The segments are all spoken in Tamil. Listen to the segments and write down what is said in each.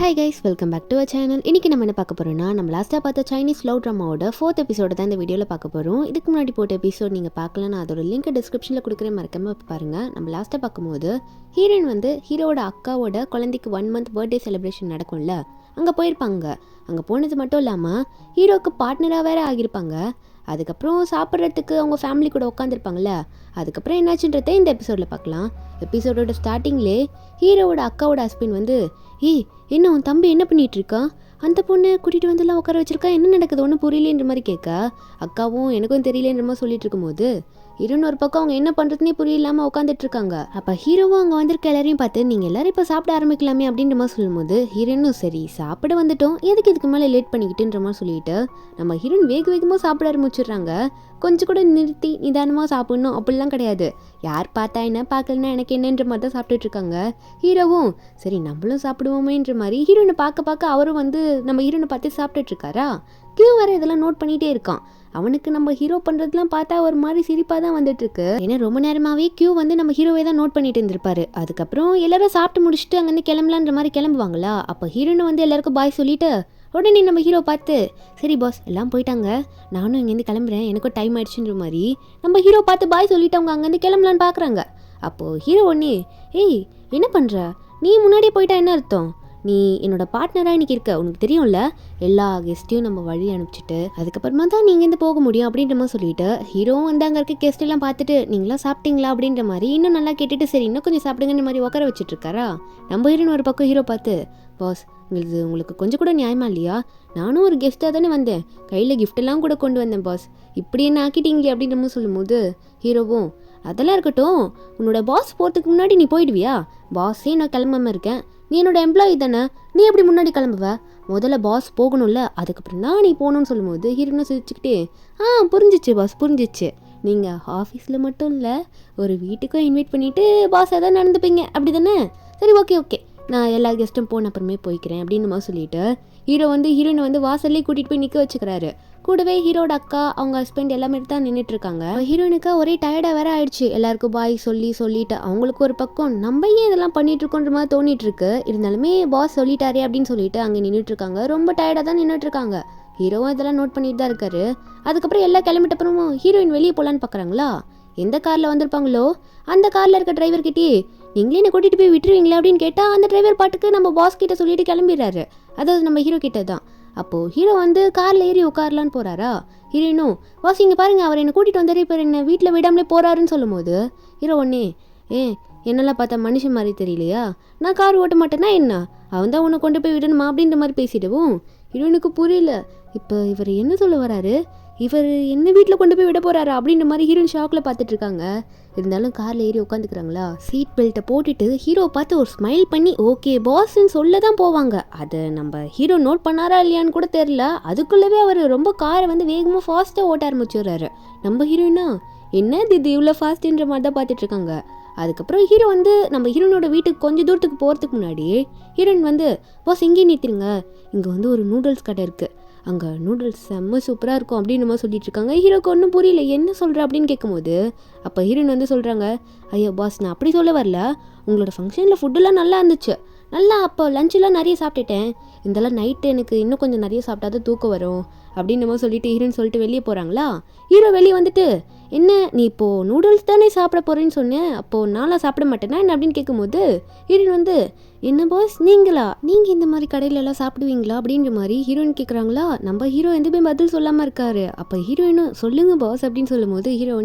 Hi guys, welcome back to our channel. இன்றைக்கி நம்ம என்ன பார்க்க போகிறோம்னா, நம்ம லாஸ்ட்டாக பார்த்த சைனீஸ் லவ் ட்ராமாவோட 4th எபிசோட தான் இந்த வீடியோவில் பார்க்க போகிறோம். இதுக்கு முன்னாடி போட்ட எபிசோட் நீங்கள் பார்க்கலன்னா அதோட லிங்க் டிஸ்கிரிப்ஷனில் கொடுக்குறேன், மறக்காமல் பாருங்கள். நம்ம லாஸ்ட்டாக பார்க்கும்போது ஹீரோயின் ஹீரோட அக்காவோட குழந்தைக்கு 1 month பர்த்டே செலிப்ரேஷன் நடக்கும்ல, அங்கே போயிருப்பாங்க. அங்கே போனது மட்டும் இல்லாமல் ஹீரோவுக்கு பார்ட்னராக வேறு ஆகியிருப்பாங்க. அதுக்கப்புறம் சாப்பிட்றதுக்கு அவங்க ஃபேமிலி கூட உட்காந்துருப்பாங்கள்ல, அதுக்கப்புறம் என்னாச்சுன்றதை இந்த எபிசோடில் பார்க்கலாம். எபிசோடோட ஸ்டார்டிங்லே ஹீரோவோட அக்காவோட ஹஸ்பண்ட் ஏய் என்ன உன் தம்பி என்ன பண்ணிகிட்டு இருக்கான், அந்த பொண்ணை கூட்டிகிட்டு வந்துலாம் உட்கார வச்சிருக்கா, என்ன நடக்குது ஒன்றும் புரியலேன்ற மாதிரி கேட்க, அக்காவும் எனக்கும் தெரியலேன்ற மாதிரி சொல்லிட்டு இருக்கும்போது ஹீரோன்னு ஒரு பக்கம் அவங்க என்ன பண்ணுறதுனே புரியலாமல் உட்காந்துட்டு இருக்காங்க. அப்போ ஹீரோவும் அங்கே வந்திருக்க எல்லாரையும் பார்த்து நீங்கள் எல்லாரும் இப்போ சாப்பிட ஆரம்பிக்கலாமே அப்படின்ற மாதிரி சொல்லும்போது ஹீரோனும் சரி சாப்பிட வந்துட்டோம், எதுக்கு இதுக்கு மேலே லேட் பண்ணிக்கிட்டுன்ற மாதிரி சொல்லிட்டு நம்ம ஹீரோன் வேகமாக சாப்பிட ஆரம்பிச்சிடுறாங்க. கொஞ்சம் கூட நிறுத்தி நிதானமாக சாப்பிடணும் அப்படிலாம் கிடையாது. யார் பார்த்தா என்ன பார்க்கலன்னா எனக்கு என்னன்ற மாதிரி தான் சாப்பிட்டுட்டு இருக்காங்க. ஹீரோவும் சரி நம்மளும் சாப்பிடுவோமேன்ற மாதிரி ஹீரோனை பார்க்க அவரும் நம்ம ஹீரோனை பார்த்து சாப்பிட்டுட்டு இருக்காரா. கியூ வேறு இதெல்லாம் நோட் பண்ணிகிட்டே இருக்கான். அவனுக்கு நம்ம ஹீரோ பண்ணுறதுலாம் பார்த்தா ஒரு மாதிரி சிரிப்பாக தான் வந்துட்டு இருக்கு. ஏன்னா ரொம்ப நேரமாகவே கியூ நம்ம ஹீரோவே தான் நோட் பண்ணிட்டு இருந்திருப்பாரு. அதுக்கப்புறம் எல்லாரும் சாப்பிட்டு முடிச்சுட்டு அங்கேருந்து கிளம்பலான்ற மாதிரி கிளம்புவாங்களா. அப்போ ஹீரோனை எல்லாருக்கும் பாய் சொல்லிட்டு உடனே நம்ம ஹீரோ பார்த்து சரி பாஸ் எல்லாம் போயிட்டாங்க, நானும் இங்கேருந்து கிளம்புறேன், எனக்கும் டைம் ஆயிடுச்சுன்ற மாதிரி நம்ம ஹீரோ பார்த்து பாய் சொல்லிட்டு அவங்க அங்கேருந்து கிளம்பலான்னு பார்க்குறாங்க. அப்போது ஹீரோ ஏய் என்ன பண்ணுற, நீ முன்னாடியே போயிட்டா என்ன அர்த்தம், நீ என்னோட பார்ட்னராக இன்னைக்கு இருக்க, உனக்கு தெரியும்ல, எல்லா கெஸ்ட்டையும் நம்ம வழி அனுப்பிச்சிட்டு அதுக்கப்புறமா தான் நீங்கள் இருந்து போக முடியும் அப்படின்ற மாதிரி சொல்லிட்டு ஹீரோவும் அங்கே இருக்க கெஸ்ட் எல்லாம் பார்த்துட்டு நீங்களாம் சாப்பிட்டீங்களா அப்படின்ற மாதிரி இன்னும் நல்லா கேட்டுட்டு சரி இன்னும் கொஞ்சம் சாப்பிடுங்கன்ற மாதிரி உட்கார வச்சுட்டு இருக்காரா. நம்ம ஹீரோன்னு ஒரு பக்கம் ஹீரோ பார்த்து பாஸ் உங்களுக்கு கொஞ்சம் கூட நியாயமா இல்லையா, நானும் ஒரு கெஸ்ட்டாக தானே வந்தேன், கையில் கிஃப்டெல்லாம் கூட கொண்டு வந்தேன் பாஸ், இப்படி என்ன ஆக்கிட்டீங்களே அப்படின்ற மாதிரி சொல்லும்போது ஹீரோவும் அதெல்லாம் இருக்கட்டும், உன்னோட பாஸ் போகிறதுக்கு முன்னாடி நீ போயிடுவியா, பாஸே நான் கிளம்பாமல் இருக்கேன், நீ என்னோட எம்ப்ளாயி தானே, நீ எப்படி முன்னாடி கிளம்புவ, முதல்ல பாஸ் போகணும்ல அதுக்கப்புறம் தான் நீ போகணும்னு சொல்லும்போது ஹீரோனை சிரிச்சுக்கிட்டே புரிஞ்சிச்சு பாஸ் புரிஞ்சிச்சு, நீங்கள் ஆஃபீஸில் மட்டும் இல்லை ஒரு வீட்டுக்கும் இன்வைட் பண்ணிவிட்டு பாஸாக தான் நடந்துப்பீங்க அப்படி தானே, சரி ஓகே நான் எல்லா கெஸ்ட்டும் போன அப்புறமே போய்க்கிறேன் அப்படின்னு மாதிரி சொல்லிட்டு ஹீரோ ஹீரோயினை வாசல்லே கூட்டிகிட்டு போய் நிற்க வச்சுக்கிறாரு. கூடவே ஹீரோட அக்கா அவங்க ஹஸ்பண்ட் எல்லாமே தான் நின்றுட்டு இருக்காங்க. ஹீரோயினுக்கு ஒரே டயர்டாக வேற ஆயிடுச்சு, எல்லாருக்கும் பாய் சொல்லிட்டு அவங்களுக்கு ஒரு பக்கம் நம்ம ஏன் இதெல்லாம் பண்ணிட்டு இருக்கோன்ற மாதிரி தோணிட்டு இருக்கு. இருந்தாலுமே பாஸ் சொல்லிட்டாரே அப்படின்னு சொல்லிட்டு அங்கே நின்றுட்டு இருக்காங்க. ரொம்ப டயர்டாக தான் நின்றுட்டு இருக்காங்க. ஹீரோவும் இதெல்லாம் நோட் பண்ணிட்டு தான் இருக்காரு. அதுக்கப்புறம் எல்லாம் கிளம்பிட்ட அப்புறமும் ஹீரோயின் வெளியே போகலான்னு பார்க்குறாங்களா. எந்த காரில் வந்திருப்பாங்களோ அந்த காரில் இருக்க டிரைவர்கிட்டே நீங்களே என்னை கூட்டிகிட்டு போய் விட்டுருவீங்களா அப்படின்னு கேட்டால் அந்த டிரைவர் பாட்டுக்கு நம்ம பாஸ் கிட்ட சொல்லிட்டு கிளம்பிடுறாரு. அதாவது நம்ம ஹீரோ கிட்ட தான். அப்போது ஹீரோ காரில் ஏறி உட்காரலான்னு போகிறாரா. ஹீரோயினும் பாஸ் இங்கே பாருங்கள் அவர் என்னை கூட்டிகிட்டு வந்தாரு, இப்போ என்னை வீட்டில் விடாமலே போகிறாருன்னு சொல்லும் போது ஹீரோ என்னெல்லாம் பார்த்தா மனுஷன் மாதிரி தெரியலையா, நான் கார் ஓட்ட மாட்டேன்னா என்ன, அவன் தான் உன்னை கொண்டு போய் விடணுமா அப்படின்ற மாதிரி பேசிடுவோம். ஹீரோயினுக்கு புரியல, இப்போ இவர் என்ன சொல்ல வராரு, இவர் என்ன வீட்டில் கொண்டு போய் விட போகிறாரு அப்படின்ற மாதிரி ஹீரோயின் ஷாக்கில் பார்த்துட்டு இருக்காங்க. இருந்தாலும் காரில் ஏறி உட்காந்துக்கிறாங்களா. சீட் பெல்ட்டை போட்டுட்டு ஹீரோ பார்த்து ஒரு ஸ்மைல் பண்ணி ஓகே பாஸ்ன்னு சொல்ல தான் போவாங்க. அதை நம்ம ஹீரோ நோட் பண்ணாரா இல்லையான்னு கூட தெரில. அதுக்குள்ளவே அவர் ரொம்ப காரை வேகமாக ஃபாஸ்ட்டாக ஓட்ட ஆரம்பிச்சுடுறாரு. நம்ம ஹீரோயினா என்ன இது இவ்வளோ ஃபாஸ்ட்டுன்ற மாதிரி தான் பார்த்துட்டு இருக்காங்க. அதுக்கப்புறம் ஹீரோ நம்ம ஹீரோனோட வீட்டுக்கு கொஞ்சம் தூரத்துக்கு போகிறதுக்கு முன்னாடி ஹீரோயின் பாஸ் இங்கே நிறுத்திடுங்க, இங்கே ஒரு நூடுல்ஸ் கடை இருக்குது, அங்கே நூடுல்ஸ் செம்ம சூப்பராக இருக்கும் அப்படின்னு நம்ம சொல்லிட்டு இருக்காங்க. ஹீரோக்கு ஒன்றும் புரியல என்ன சொல்கிற அப்படின்னு கேட்கும்போது அப்போ ஹீரோயின் சொல்கிறாங்க ஐயோ பாஸ் நான் அப்படி சொல்ல வரல, உங்களோட ஃபங்க்ஷனில் ஃபுட்டெல்லாம் நல்லா இருந்துச்சு, நல்லா அப்போ லஞ்செல்லாம் நிறைய சாப்பிட்டுட்டேன், இதெல்லாம் நைட்டு எனக்கு இன்னும் கொஞ்சம் நிறைய சாப்பிட்டா தான் தூக்கம் வரும் அப்படின்னு நம்ம சொல்லிட்டு ஹீரோன்னு சொல்லிட்டு வெளியே போகிறாங்களா. ஹீரோ வெளியே என்ன நீ இப்போது நூடுல்ஸ் தானே சாப்பிட போகிறேன்னு சொன்னேன், அப்போது நான்லாம் சாப்பிட மாட்டேன்னா என்ன அப்படின்னு கேட்கும்போது ஹீரோயின் என்ன பாஸ் நீங்கள் இந்த மாதிரி கடையிலலாம் சாப்பிடுவீங்களா அப்படின்ற மாதிரி ஹீரோயின் கேட்குறாங்களா. நம்ம ஹீரோ எதுவுமே பதில் சொல்லாமல் இருக்காரு. அப்போ ஹீரோயினும் சொல்லுங்க பாஸ் அப்படின்னு சொல்லும்போது ஹீரோ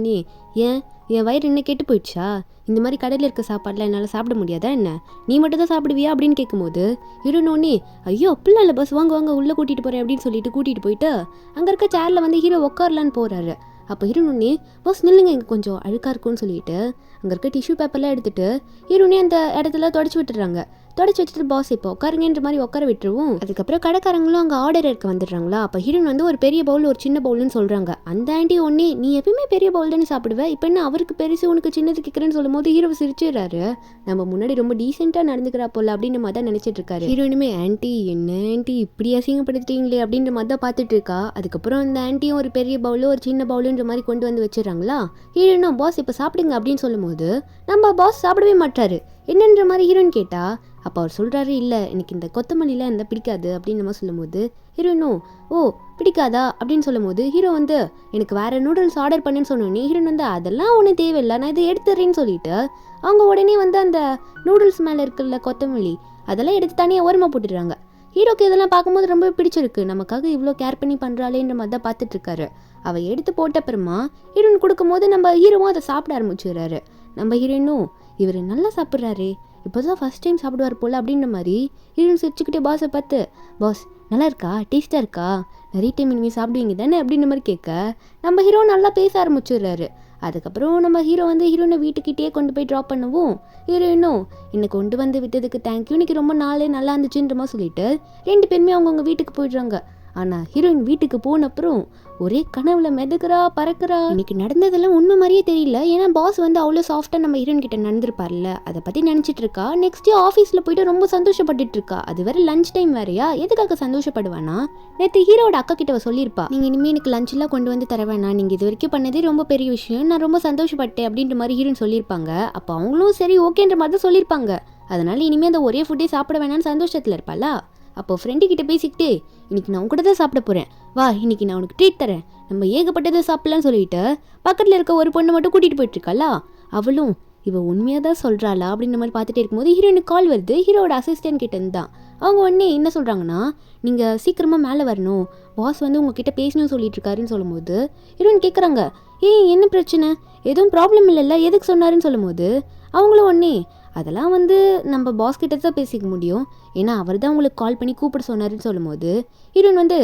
ஏன் என் வயிறு என்ன கெட்டு போயிடுச்சா, இந்த மாதிரி கடையில் இருக்க சாப்பாடுலாம் என்னால் சாப்பிட முடியாதா என்ன, நீ மட்டும் தான் சாப்பிடுவியா அப்படின்னு கேட்கும்போது ஹீரோனோடனே ஐயோ அப்படிலாம் இல்லை பஸ் வாங்க உள்ளே கூட்டிகிட்டு போகிறேன் அப்படின்னு சொல்லிட்டு கூட்டிகிட்டு போயிட்டு அங்கே இருக்க சேரில் ஹீரோ உட்காரலான்னு போகிறாரு. அப்போ ஹீரோனே பாஸ் நில்லுங்க இங்கே கொஞ்சம் அழுக்காக இருக்கும்னு சொல்லிட்டு அங்கே இருக்க டிஷ்யூ பேப்பர்லாம் எடுத்துகிட்டு ஹீரோனே அந்த இடத்துல தொடச்சி விட்டுறாங்க. தொடச்சி வச்சுட்டு பாஸ் இப்போ உட்காருங்கன்ற மாதிரி உட்கார விட்டுருவோம். அதுக்கப்புறம் கடைக்காரங்களும் அங்கே ஆர்டர் எடுக்க வந்துடுறாங்களா. அப்போ ஹீரோயின் ஒரு பெரிய பவுல் ஒரு சின்ன பவுல்னு சொல்கிறாங்க. அந்த ஆண்டி நீ எப்பயுமே பெரிய பவுல் தானே சாப்பிடுவேன், இப்போ என்ன அவருக்கு பெருசு உனக்கு சின்னது கேட்குறேன்னு சொல்லும் போது ஹீரோ சிரிச்சிடுறாரு. நம்ம முன்னாடி ரொம்ப டீசெண்டாக நடந்துக்கிறா போல அப்படின்னு மாதிரி தான் நினச்சிட்டு இருக்காரு. ஹீரோயினுமே ஆண்டி என்ன ஆண்டி இப்படி அசிங்கப்படுத்திட்டீங்களே அப்படின்ற மாதிரி தான் பார்த்துட்டு இருக்கா. அதுக்கப்புறம் அந்த ஆண்டியும் ஒரு பெரிய பவுலு ஒரு சின்ன பவுலுன்ற மாதிரி கொண்டு வச்சிடறாங்களா. ஹீரோயினும் பாஸ் இப்போ சாப்பிடுங்க அப்படின்னு சொல்லும் போது நம்ம பாஸ் சாப்பிடவே மாட்டாரு. என்னன்ற மாதிரி ஹீரோயின் கேட்டா அப்போ அவர் சொல்கிறாரு, இல்லை எனக்கு இந்த கொத்தமல்லிலாம் இருந்தால் பிடிக்காது அப்படின்னு நம்ம சொல்லும்போது ஹீரோயினும் ஓ பிடிக்காதா அப்படின்னு சொல்லும்போது ஹீரோ வந்து எனக்கு வேறு நூடுல்ஸ் ஆர்டர் பண்ணுன்னு சொன்னோன்னே ஹீரோயின் வந்து அதெல்லாம் ஒன்றும் தேவையில்லை, நான் இதை எடுத்துறேன்னு சொல்லிட்டு அவங்க உடனே வந்து அந்த நூடுல்ஸ் மேலே இருக்குல்ல கொத்தமல்லி அதெல்லாம் எடுத்து தனியாக ஓரமாக போட்டுடுறாங்க. ஹீரோக்கு இதெல்லாம் பார்க்கும்போது ரொம்ப பிடிச்சிருக்கு, நமக்காக இவ்வளோ கேர் பண்ணி பண்ணுறாளேன்ற மாதிரி தான் பார்த்துட்ருக்காரு. அவள் எடுத்து போட்ட அப்புறமா ஹீரோயின் கொடுக்கும்போது நம்ம ஹீரோவும் அதை சாப்பிட ஆரம்பிச்சுடுறாரு. நம்ம ஹீரோயினும் இவர் நல்லா சாப்பிட்றாரு, இப்போ தான் ஃபஸ்ட் டைம் சாப்பிடுவார் போல் அப்படின்ற மாதிரி ஹீரோயின் சிரிச்சுக்கிட்டே பாஸை பார்த்து, பாஸ் நல்லா இருக்கா, டேஸ்ட்டாக இருக்கா, நிறைய டைம் இனிமேல் சாப்பிடுவீங்க தானே அப்படின்ற மாதிரி கேட்க நம்ம ஹீரோ நல்லா பேச ஆரம்பிச்சிடுறாரு. அதுக்கப்புறம் நம்ம ஹீரோ வந்து ஹீரோயினை வீட்டுக்கிட்டே கொண்டு போய் ட்ராப் பண்ணவும் ஹீரோயினும் என்னை கொண்டு வந்து விட்டதுக்கு தேங்க்யூ, இன்னைக்கு ரொம்ப நாளே நல்லா இருந்துச்சுன்ற மாதிரி சொல்லிட்டு 2 பேருமே அவங்கவுங்க வீட்டுக்கு போயிடுறாங்க. ஆனால் ஹீரோயின் வீட்டுக்கு போன அப்புறம் ஒரே கனவுல மிதக்கிறா பறக்கிறா. இன்னைக்கு நடந்ததெல்லாம் உண்மை மாதிரியே தெரியல, ஏன்னா பாஸ் வந்து அவ்வளோ சாஃப்டாக நம்ம ஹீரோயின் கிட்ட நடந்திருப்பார்ல, அதை பற்றி நினச்சிட்டு இருக்கா. நெக்ஸ்ட் டே ஆஃபீஸில் போயிட்டு ரொம்ப சந்தோஷப்பட்டுட்டு இருக்கா. அது வேற லஞ்ச் டைம் வேறையா, எதுக்காக சந்தோஷப்படுவானா, நேற்று ஹீரோட அக்கா கிட்ட சொல்லியிருப்பா, நீங்கள் இனிமேல் எனக்கு லஞ்செல்லாம் கொண்டு வந்து தர வேணாம், நீங்கள் இது வரைக்கும் பண்ணதே ரொம்ப பெரிய விஷயம், நான் ரொம்ப சந்தோஷப்பட்டேன் அப்படின்ற மாதிரி ஹீரோயின் சொல்லியிருப்பாங்க. அப்போ அவங்களும் சரி ஓகேன்ற மாதிரி தான் சொல்லியிருப்பாங்க. அதனால இனிமேல் அந்த ஒரே ஃபுட்டே சாப்பிட வேணாம்னு சந்தோஷத்தில் இருப்பாளா. அப்போ ஃப்ரெண்டு கிட்ட பேசிக்கிட்டே இன்னைக்கு நான் உங்ககிட்ட தான் சாப்பிட போகிறேன், வா இன்னைக்கு நான் உனக்கு ட்ரீட் தரேன், நம்ம ஏகப்பட்டதை சாப்பிடலான்னு சொல்லிட்டு பக்கத்தில் இருக்க ஒரு பொண்ணை மட்டும் கூட்டிகிட்டு போயிட்டுருக்காளா. அவளும் இவ உண்மையாக தான் சொல்கிறாளா அப்படின்ற மாதிரி பார்த்துட்டே இருக்கும்போது ஹீரோயினுக்கு கால் வருது. ஹீரோட அசிஸ்டன்ட் கிட்ட இருந்து தான். அவங்க உடனே என்ன சொல்கிறாங்கன்னா, நீங்கள் சீக்கிரமாக மேலே வரணும், பாஸ் வந்து உங்ககிட்ட பேசணும்னு சொல்லிட்டு இருக்காருன்னு சொல்லும்போது ஹீரோயின் கேட்குறாங்க, என்ன பிரச்சனை, எதுவும் ப்ராப்ளம் இல்லைல்ல, எதுக்கு சொன்னாருன்னு சொல்லும்போது அவங்களும் உடனே அதெல்லாம் வந்து நம்ம பாஸ் கிட்ட தான் பேசிக்க முடியும், ஏன்னா அவர் தான் உங்களுக்கு கால் பண்ணி கூப்பிட சொன்னாருன்னு சொல்லும்போது ஹீரோயின் வந்து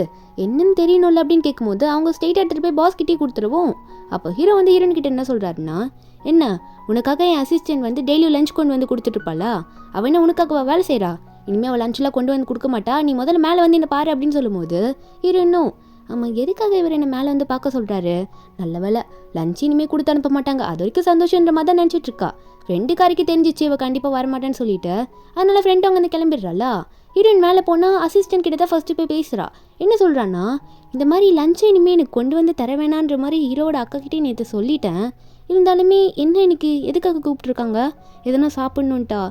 என்னன்னு தெரியணும்ல அப்படின்னு கேட்கும்போது அவங்க ஸ்ட்ரெயிட்டாக எடுத்துகிட்டு போய் பாஸ் கிட்டே கொடுத்துருவோம். அப்போ ஹீரோ வந்து ஹீரோயின் கிட்ட என்ன சொல்கிறாருன்னா, என்ன உனக்காக என் அசிஸ்டன்ட் வந்து டெய்லியும் லஞ்ச் கொண்டு வந்து கொடுத்துட்ருப்பாளா, அவன் என்ன உனக்காக வேலை செய்கிறா, இனிமேல் அவள் லஞ்செலாம் கொண்டு வந்து கொடுக்க மாட்டா, நீ முதல்ல மேலே வந்து என்ன பாரு அப்படின்னு சொல்லும்போது ஹீரோயினும் ஆமாம் எதுக்காக இவர் என்னை மேலே வந்து பார்க்க சொல்கிறாரு, நல்ல வேலை லஞ்ச் இனிமேல் கொடுத்து அனுப்ப மாட்டாங்க, அது வரைக்கும் சந்தோஷன்ற மாதிரி தான் நினச்சிட்டு இருக்கா. ஃப்ரெண்டுக்காரிக்கு தெரிஞ்சிச்சு இவ கண்டிப்பாக வரமாட்டேன்னு சொல்லிட்டு, அதனால ஃப்ரெண்டு அவங்க வந்து கிளம்பிடுறாளா. ஹீரோயின் மேலே போனால் அசிஸ்டன்ட் கிட்ட தான் ஃபஸ்ட்டு போய் பேசுகிறா. என்ன சொல்கிறான்னா, இந்த மாதிரி லஞ்சை இனிமேல் எனக்கு கொண்டு வந்து தர வேணான்ற மாதிரி ஹீரோட அக்கா கிட்டே நேற்று சொல்லிட்டேன், இருந்தாலுமே என்ன எனக்கு எதுக்காக கூப்பிட்ருக்காங்க, எதனா சாப்பிட்ணுன்ட்டா,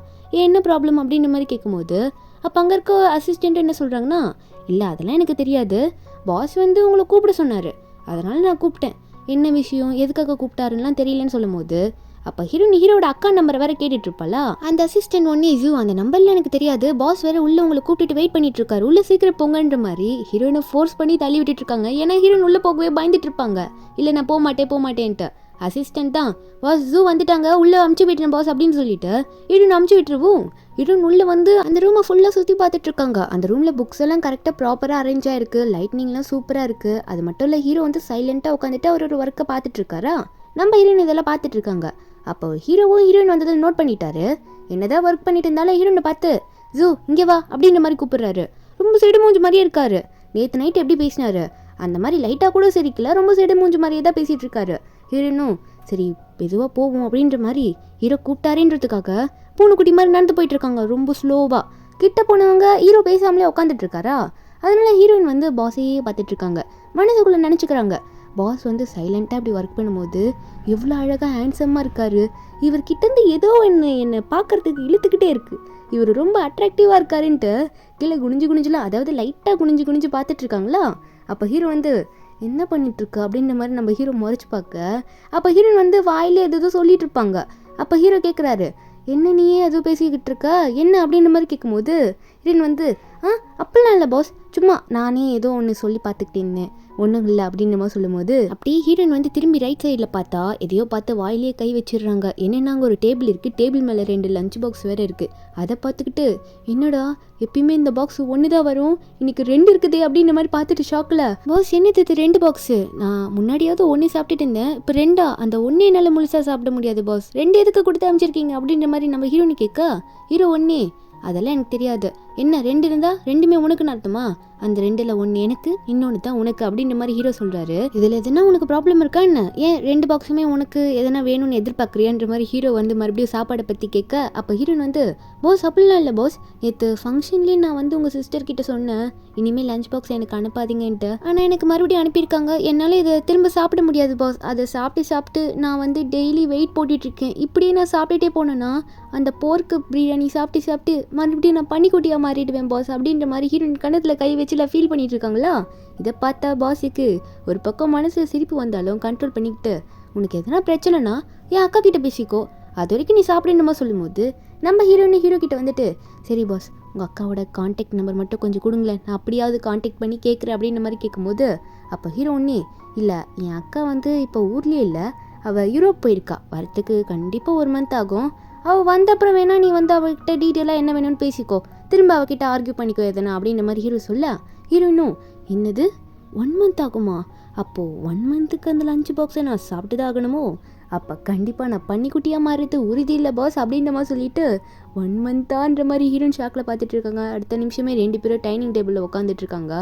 என்ன ப்ராப்ளம் அப்படின்ற மாதிரி கேட்கும்போது அப்போ அங்கே இருக்க அசிஸ்டண்ட் என்ன சொல்கிறாங்கன்னா, இல்லை அதெல்லாம் எனக்கு தெரியாது, பாஸ் வந்து உங்களை கூப்பிட சொன்னார், அதனால் நான் கூப்பிட்டேன், என்ன விஷயம் எதுக்காக கூப்பிட்டாருன்னெலாம் தெரியலன்னு சொல்லும்போது அப்போ ஹீரோட அக்கா நம்பரை வேற கேட்டுட்டு இருப்பாளா. அந்த அசிஸ்டன்ட் ஒன்னே அந்த நம்பர்ல எனக்கு தெரியாது, பாஸ் வேற உள்ள உங்களை கூப்பிட்டு வெயிட் பண்ணிட்டு இருக்காரு, உள்ள சீக்கிரம் போங்கன்ற மாதிரி ஹீரோயினை ஃபோர்ஸ் பண்ணி தள்ளி விட்டுட்டு இருக்காங்க. ஏன்னா ஹீரோயின் உள்ள போகவே பயந்துட்டு இருப்பாங்க, இல்லை நான் போக மாட்டேன்ட்டு. அசிஸ்டன்ட் தான் பாஸ் ஜூ வந்துட்டாங்க, உள்ள அமுச்சு விட்டுறேன் பாஸ் அப்படின்னு சொல்லிட்டு ஹீரோயின் அமுச்சு விட்டுருவோம். ஹீரோயின் உள்ள வந்து அந்த ரூமை ஃபுல்லாக சுற்றி பார்த்துட்டு இருக்காங்க. அந்த ரூமில் புக்ஸ் எல்லாம் கரெக்டாக ப்ராப்பராக அரேஞ்ச் ஆயிருக்கு, லைட்னிங்லாம் சூப்பராக இருக்குது. அது மட்டும் இல்லை ஹீரோ வந்து சைலண்ட்டாக உட்காந்துட்டு அவர் ஒரு ஒர்க்கை பார்த்துட்டு இருக்காரா. நம்ம ஹீரோயின் இதெல்லாம் பார்த்துட்டு இருக்காங்க. அப்போ ஹீரோவும் ஹீரோயின் வந்ததை நோட் பண்ணிட்டாரு. என்னதான் ஒர்க் பண்ணிட்டு இருந்தாலும் ஹீரோயினை பார்த்து ஜூ இங்கே வா அப்படின்ற மாதிரி கூப்பிடுறாரு. ரொம்ப செடு மூஞ்சி மாதிரியே இருக்காரு. நேற்று நைட் எப்படி பேசினாரு அந்த மாதிரி லைட்டாக கூட சரிக்கல, ரொம்ப செடு மூஞ்சி மாதிரியே தான் பேசிகிட்டு இருக்காரு. ஹீரோயினும் சரி மெதுவாக போவோம் அப்படின்ற மாதிரி ஹீரோ கூப்பிட்டாருன்றதுக்காக பூனைக்குட்டி மாதிரி நடந்து போயிட்டு இருக்காங்க ரொம்ப ஸ்லோவாக. கிட்ட போனவங்க ஹீரோ பேசாமலே உட்காந்துட்டு இருக்காரா. அதனால ஹீரோயின் வந்து பாஸையே பார்த்துட்டு இருக்காங்க. மனசுக்குள்ளே நினச்சிக்கிறாங்க, பாஸ் வந்து சைலண்ட்டாக அப்படி ஒர்க் பண்ணும்போது எவ்வளோ அழகாக ஹேண்ட்ஸமாக இருக்காரு, இவர்கிட்டேருந்து ஏதோ என்னை பார்க்குறதுக்கு இழுத்துக்கிட்டே இருக்குது, இவர் ரொம்ப அட்ராக்டிவாக இருக்காருன்ட்டு கீழே குனிஞ்சுலாம் அதாவது லைட்டாக குனிஞ்சு பார்த்துட்டு இருக்காங்களா. அப்போ ஹீரோ வந்து என்ன பண்ணிட்டுருக்க அப்படின்ற மாதிரி நம்ம ஹீரோ முறைச்சி பார்க்க அப்போ ஹீரோயின் வந்து வாயிலே எதோ சொல்லிட்டு இருப்பாங்க. அப்போ ஹீரோ கேட்குறாரு, என்ன நீயே எதுவும் பேசிக்கிட்டு இருக்க என்ன அப்படின்ற மாதிரி கேட்கும்போது ஹீரோயின் வந்து அப்படிலாம் இல்லை பாஸ், சும்மா நானே ஏதோ ஒன்று சொல்லி பார்த்துக்கிட்டே இருந்தேன், ஒன்றும் இல்லை அப்படின்ற மாதிரி சொல்லும்போது அப்படியே ஹீரோயின் வந்து திரும்பி ரைட் சைடில் பார்த்தா எதையோ பார்த்து வாயிலேயே கை வச்சிடுறாங்க. என்னென்னா அங்கே ஒரு டேபிள் இருக்குது, டேபிள் மேலே 2 லஞ்ச் பாக்ஸ் வேறு இருக்குது. அதை பார்த்துக்கிட்டு என்னடா எப்பயுமே இந்த பாக்ஸ் ஒன்று தான் வரும், இன்னைக்கு 2 இருக்குதே அப்படின்ற மாதிரி பார்த்துட்டு ஷாக்கில் பாஸ் என்னது 2 பாக்ஸு, நான் முன்னாடியாவது 1 சாப்பிட்டுட்டு இருந்தேன், இப்போ 2 அந்த 1 என்னால் முழுசாக சாப்பிட முடியாது பாஸ், 2 எதுக்கு கொடுத்து அமைச்சிருக்கீங்க அப்படின்ற மாதிரி நம்ம ஹீரோனு கேட்க ஹீரோ 1 அதெல்லாம் எனக்கு தெரியாது, என்ன 2 இருந்தா 2மே உனக்குன்னு அர்த்தமா? அந்த 2ல் 1 எனக்கு, இன்னொன்று தான் உனக்கு அப்படின்ற மாதிரி ஹீரோ சொல்கிறாரு. இதில் எதுனா உனக்கு ப்ராப்ளம் இருக்கா என்ன? ஏன் 2 பாக்ஸுமே உனக்கு எதனா வேணும்னு எதிர்பார்க்குறியான்ற மாதிரி ஹீரோ வந்து மறுபடியும் சாப்பாடை பற்றி கேட்க, அப்போ ஹீரோயின் வந்து பாஸ் அப்படிலாம் இல்லை பாஸ், நேற்று ஃபங்க்ஷன்லேயே நான் வந்து உங்கள் சிஸ்டர்கிட்ட சொன்னேன் இனிமேல் லஞ்ச் பாக்ஸ் எனக்கு அனுப்பாதீங்கன்ட்டு, ஆனால் எனக்கு மறுபடியும் அனுப்பியிருக்காங்க. என்னால் இதை திரும்ப சாப்பிட முடியாது பாஸ். அதை சாப்பிட்டு நான் வந்து டெய்லி வெயிட் போட்டுட்ருக்கேன். இப்படியே நான் சாப்பிட்டுட்டே போனேன்னா அந்த போர்க்கு பிரியாணி சாப்பிட்டு மறுபடியும் நான் பன்னிக்குட்டியாக மாறிடுவேன் பாஸ் அப்படின்ற மாதிரி ஹீரோயின் கணத்தில் கை வச்சுல ஃபீல் பண்ணிட்டு இருக்காங்களா. இதை பார்த்தா பாஸுக்கு ஒரு பக்கம் மனசில் சிரிப்பு வந்தாலும் கண்ட்ரோல் பண்ணிக்கிட்டு, உனக்கு எதனா பிரச்சனைனா என் அக்கா கிட்ட பேசிக்கோ, அது வரைக்கும் நீ சாப்பிடணுமா சொல்லும்போது நம்ம ஹீரோ கிட்ட வந்துட்டு, சரி பாஸ் உங்கள் அக்காவோட கான்டாக்ட் நம்பர் மட்டும் கொஞ்சம் கொடுங்களேன், நான் அப்படியாவது கான்டாக்ட் பண்ணி கேட்குறேன் அப்படின்ற மாதிரி கேட்கும்போது, அப்போ ஹீரோ ஒன்று இல்லை என் அக்கா வந்து இப்போ ஊர்லேயே இல்லை, அவள் யூரோப் போயிருக்கா, வரத்துக்கு கண்டிப்பாக 1 மந்த் ஆகும், அவள் வந்த அப்புறம் வேணா நீ வந்து அவகிட்ட டீட்டெயிலாக என்ன வேணும்னு பேசிக்கோ, திரும்ப அவகிட்ட ஆர்கியூ பண்ணிக்கோ எதனா அப்படின்ற மாதிரி ஹீரோ சொல்ல, ஹீரோயினும் என்னது 1 மந்த் ஆகுமா, அப்போது 1 மந்த்துக்கு அந்த லஞ்ச் பாக்ஸை நான் சாப்பிட்டு தான் ஆகணுமோ, அப்போ கண்டிப்பாக நான் பன்னிக்குட்டியாக மாறுறது உறுதி இல்லை பாஸ் அப்படின்ற மாதிரி சொல்லிட்டு 1 மந்த்தான்ற மாதிரி ஹீரோயின் ஷாக்கில் பார்த்துட்டு இருக்காங்க. அடுத்த நிமிஷமே 2 பேரும் டைனிங் டேபிளில் உட்காந்துட்டு இருக்காங்க.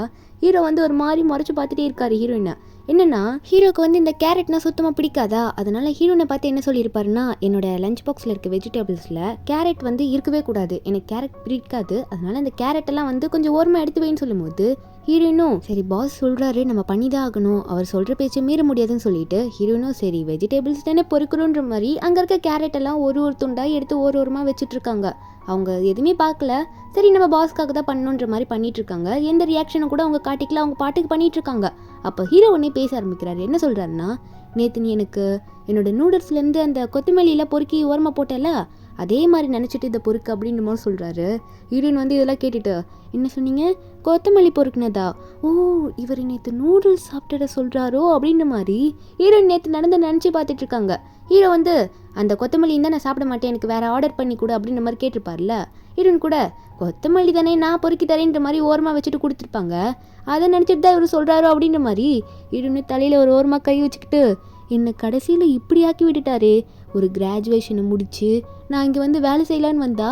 ஹீரோ வந்து ஒரு மாதிரி முறைச்சி பார்த்துட்டே இருக்காரு ஹீரோயினை. என்னன்னா ஹீரோக்கு வந்து இந்த கேரட்னா சுத்தமாக பிடிக்காதா, அதனால ஹீரோனை பார்த்து என்ன சொல்லியிருப்பாருன்னா, என்னோட லஞ்ச் பாக்ஸில் இருக்க வெஜிடபிள்ஸில் கேரட் வந்து இருக்கவே கூடாது, எனக்கு கேரட் பிடிக்காது, அதனால அந்த கேரட்டெல்லாம் வந்து கொஞ்சம் ஓரமாக எடுத்து வைன்னு சொல்லும்போது ஹீரோயினும் சரி பாஸ் சொல்கிறாரு நம்ம பண்ணி தான் ஆகணும், அவர் சொல்கிற பேச்சை மீற முடியாதுன்னு சொல்லிட்டு ஹீரோயினும் சரி வெஜிடபிள்ஸ் தானே பொறுக்கிறோன்ற மாதிரி அங்கே இருக்க கேரட் எல்லாம் ஒரு துண்டாக எடுத்து ஓரமாக வச்சுட்டு இருக்காங்க. அவங்க எதுவுமே பார்க்கல, சரி நம்ம பாஸ்க்காக தான் பண்ணணுன்ற மாதிரி பண்ணிட்டு இருக்காங்க. எந்த ரியாக்ஷனும் கூட அவங்க காட்டிக்கல, அவங்க பாட்டுக்கு பண்ணிட்டு இருக்காங்க. அப்போ ஹீரோ உடனே பேச ஆரம்பிக்கிறாரு. என்ன சொல்கிறாருன்னா, நேற்று நீ எனக்கு என்னோட நூடுல்ஸ்லேருந்து அந்த கொத்தமல்லியில் பொறுக்கி ஓரமாக போட்டல, அதே மாதிரி நினச்சிட்டு இதை பொறுக்கு அப்படின்ற மாதிரி சொல்கிறாரு. ஹீரோயின் வந்து இதெல்லாம் கேட்டுட்டு என்ன சொன்னீங்க, கொத்தமல்லி பொறுக்குனதா, ஓ இவர் நேற்று நூடுல்ஸ் சாப்பிட்டுட சொல்கிறாரோ அப்படின்ற மாதிரி ஹீரோயின் நேற்று நினச்சி பார்த்துட்டு இருக்காங்க. ஹீரோ வந்து அந்த கொத்தமல்லி இருந்தால் நான் சாப்பிட மாட்டேன், எனக்கு வேறு ஆர்டர் பண்ணி கொடு அப்படின்ற மாதிரி கேட்டிருப்பார்ல. ஹீரோயின் கூட கொத்தமல்லி தானே நான் பொறுக்கி தரேன்ற மாதிரி ஓரமாக வச்சுட்டு கொடுத்துருப்பாங்க, அதை நினச்சிட்டு தான் இவர் சொல்கிறாரோ அப்படின்ற மாதிரி ஹீரோயின் தலையில் ஒரு ஓரமாக கை வச்சுக்கிட்டு, என்னை கடைசியில் இப்படி ஆக்கி விட்டுட்டாரே, ஒரு கிராஜுவேஷனை முடித்து நான் இங்கே வந்து வேலை செய்யலான்னு வந்தா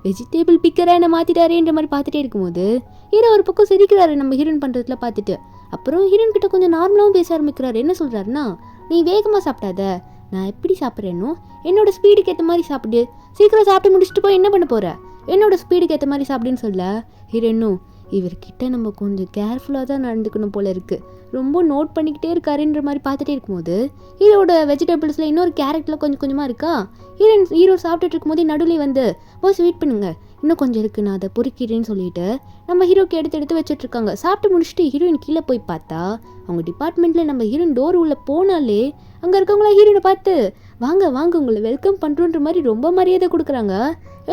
வெஜிடேபிள் பிக்கராக என்னை மாற்றிட்டாரேன்ற மாதிரி பார்த்துட்டே இருக்கும்போது ஹீரோ ஒரு பக்கம் சிரிக்கிறாரு நம்ம ஹீரோயின் பண்ணுறதுல பார்த்துட்டு. அப்புறம் ஹீரோயின் கிட்ட கொஞ்சம் நார்மலாகவும் பேச ஆரம்பிக்கிறாரு. என்ன சொல்கிறாருன்னா, நீ வேகமாக சாப்பிடாத, நான் எப்படி சாப்பிட்றேனோ என்னோட ஸ்பீடுக்கு ஏற்ற மாதிரி சாப்பிடு, சீக்கிரம் சாப்பிட்டு முடிச்சுட்டு போய் என்ன பண்ண போகிற, என்னோட ஸ்பீடுக்கு ஏற்ற மாதிரி சாப்பிடுன்னு சொல்ல ஹீரோயினும் இவர்கிட்ட நம்ம கொஞ்சம் கேர்ஃபுல்லாக தான் நடந்துக்கணும் போல இருக்குது, ரொம்ப நோட் பண்ணிக்கிட்டே இருக்காருன்ற மாதிரி பார்த்துட்டே இருக்கும்போது ஹீரோட வெஜிடபிள்ஸில் இன்னொரு கேரட்டில் கொஞ்சம் கொஞ்சமாக இருக்கா. ஹீரோ சாப்பிட்டுட்டு இருக்கும்போதே நடுவில் வந்து பாஸ் வெயிட் பண்ணுங்க இன்னும் கொஞ்சம் இருக்குது நான் அதை பொறுக்கிறேன்னு சொல்லிட்டு நம்ம ஹீரோக்கு எடுத்து வச்சுட்ருக்காங்க. சாப்பிட்டு முடிச்சுட்டு ஹீரோயின் கீழே போய் பார்த்தா அவங்க டிபார்ட்மெண்ட்டில் நம்ம ஹீரோயின் டோர் உள்ளே போனாலே அங்கே இருக்கவங்களா ஹீரோயினை பார்த்து வாங்க உங்களை வெல்கம் பண்ணுறோன்ற மாதிரி ரொம்ப மரியாதை கொடுக்குறாங்க.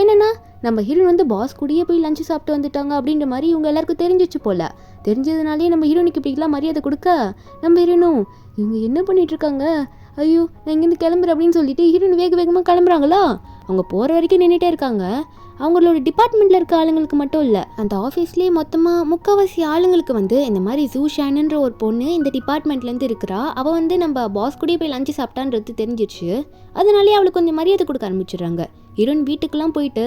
என்னென்னா நம்ம ஹீரோயின் வந்து பாஸ் கூடயே போய் லஞ்சு சாப்பிட்டு வந்துட்டாங்க அப்படின்ற மாதிரி இவங்க எல்லாருக்கும் தெரிஞ்சிச்சு போல. தெரிஞ்சதுனாலே நம்ம ஹீரோயினுக்கு இப்படிலாம் மரியாதை கொடுக்க நம்ம ஹீரோயினும் இவங்க என்ன பண்ணிட்டு இருக்காங்க, ஐயோ நான் இங்கேருந்து கிளம்புறேன் அப்படின்னு சொல்லிட்டு ஹீரோயின் வேகமாக கிளம்புறாங்களா. அவங்க போகிற வரைக்கும் நின்றுட்டே இருக்காங்க. அவங்களோட டிபார்ட்மெண்ட்டில் இருக்க ஆளுங்களுக்கு மட்டும் இல்லை, அந்த ஆஃபீஸ்லேயே மொத்தமாக முக்கால்வாசி ஆளுங்களுக்கு வந்து இந்த மாதிரி ஜூஷானுன்ற ஒரு பொண்ணு இந்த டிபார்ட்மெண்ட்லேருந்து இருக்கிறா, அவள் வந்து நம்ம பாஸ் கூடயே போய் லஞ்சு சாப்பிட்டான்றது தெரிஞ்சிச்சு. அதனாலே அவளுக்கு கொஞ்சம் மரியாதை கொடுக்க ஆரம்பிச்சிடுறாங்க. ஹீரோயின் வீட்டுக்கெல்லாம் போயிட்டு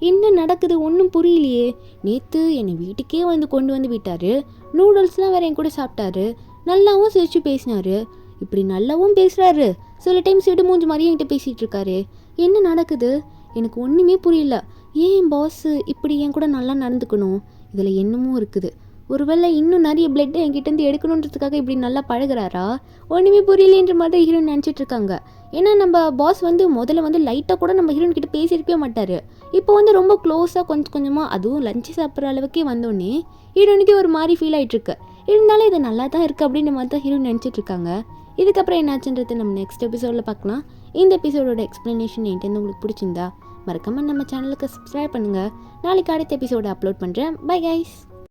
என்ன நடக்குது ஒன்றும் புரியலையே, நேற்று என்னை வீட்டுக்கே வந்து கொண்டு வந்து விட்டார், நூடுல்ஸ்லாம் வேறு என் கூட சாப்பிட்டாரு, நல்லாவும் சிரிச்சு பேசினாரு, இப்படி நல்லாவும் பேசுகிறாரு, சில டைம்ஸ் விட்டு மூஞ்சி மாதிரியே என்கிட்ட பேசிகிட்டு இருக்காரு, என்ன நடக்குது எனக்கு ஒன்றுமே புரியல, ஏன் பாஸ் இப்படி என் கூட நல்லா நடந்துக்கணும், இதில் என்னமோ இருக்குது, ஒருவேளை இன்னும் நிறைய பிளட் என்கிட்டேருந்து எடுக்கணுன்றதுக்காக இப்படி நல்லா பழகிறாரா, ஒன்றுமே புரியலேன்ற மாதிரி ஹீரோயின் நினச்சிட்டு இருக்காங்க. ஏன்னா நம்ம பாஸ் வந்து முதல்ல வந்து லைட்டாக கூட நம்ம ஹீரோயின் கிட்ட பேசியிருக்கவே மாட்டார், இப்போ வந்து ரொம்ப க்ளோஸாக கொஞ்சமாக அதுவும் லஞ்சு சாப்பிட்ற அளவுக்கே வந்தோடனே ஹீரோயினுக்கு ஒரு மாதிரி ஃபீல் ஆகிட்டுருக்கு. இருந்தாலும் இது நல்லா தான் இருக்குது அப்படின்ற மாதிரி தான் ஹீரோயின் நினச்சிட்டு இருக்காங்க. இதுக்கப்புறம் என்னாச்சுன்றது நம்ம நெக்ஸ்ட் எபிசோடில் பார்க்கலாம். இந்த எபிசோடோட எக்ஸ்ப்ளனேஷன் என்கிட்ட உங்களுக்கு பிடிச்சிருந்தா மறக்காமல் நம்ம சேனலுக்கு சப்ஸ்கிரைப் பண்ணுங்கள். நாளைக்கு அடுத்த எபிசோட அப்லோட் பண்ணுறேன். Bye guys.